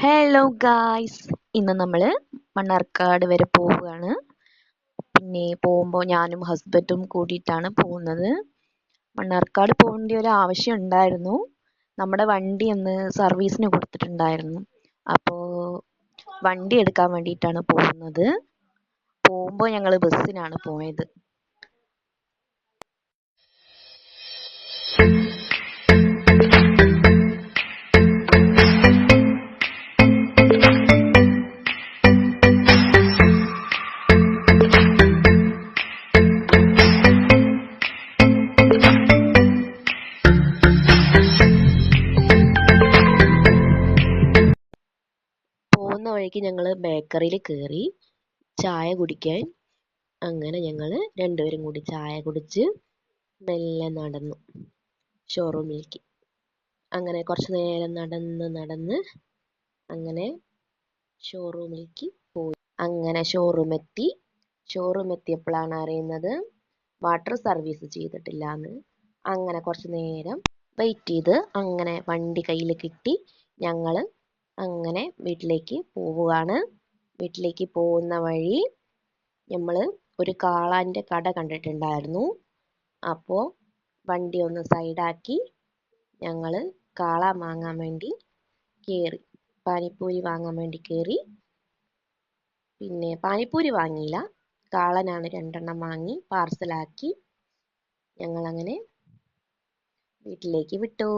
Hello guys, ഇന്ന് നമ്മൾ മണ്ണാർക്കാട് വരെ പോവുകയാണ്. പിന്നെ പോകുമ്പോൾ ഞാനും ഹസ്ബൻഡും കൂടിയിട്ടാണ് പോകുന്നത്. മണ്ണാർക്കാട് പോകേണ്ട ഒരു ആവശ്യം ഉണ്ടായിരുന്നു. നമ്മുടെ വണ്ടി ഒന്ന് സർവീസിന് കൊടുത്തിട്ടുണ്ടായിരുന്നു. അപ്പോൾ വണ്ടി എടുക്കാൻ വേണ്ടിയിട്ടാണ് പോകുന്നത്. പോകുമ്പോൾ ഞങ്ങൾ ബസ്സിനാണ് പോയത്. പോകുന്ന വഴിക്ക് ഞങ്ങൾ ബേക്കറിയിൽ കയറി ചായ കുടിക്കാൻ. അങ്ങനെ ഞങ്ങൾ രണ്ടുപേരും കൂടി ചായ കുടിച്ച് മെല്ലെ നടന്നു ഷോറൂമിലേക്ക്. അങ്ങനെ കുറച്ച് നേരം നടന്ന് അങ്ങനെ ഷോറൂമിലേക്ക് പോയി. അങ്ങനെ ഷോറൂം എത്തിയപ്പോഴാണ് അറിയുന്നത് വാട്ടർ സർവീസ് ചെയ്തിട്ടില്ല എന്ന്. അങ്ങനെ കുറച്ച് നേരം വെയിറ്റ് ചെയ്ത് അങ്ങനെ വണ്ടി കയ്യിൽ കിട്ടി. ഞങ്ങൾ അങ്ങനെ വീട്ടിലേക്ക് പോവുകയാണ്. വീട്ടിലേക്ക് പോകുന്ന വഴി നമ്മൾ ഒരു കാളാൻ്റെ കട കണ്ടിട്ടുണ്ടായിരുന്നു. അപ്പോൾ വണ്ടി ഒന്ന് സൈഡാക്കി ഞങ്ങൾ കാള വാങ്ങാൻ വേണ്ടി കയറി. പാനിപ്പൂരി വാങ്ങാൻ വേണ്ടി കയറി. പിന്നെ പാനിപ്പൂരി വാങ്ങിയില്ല, കാളനാണ് 2 വാങ്ങി പാർസലാക്കി ഞങ്ങളങ്ങനെ വീട്ടിലേക്ക് വിട്ടു.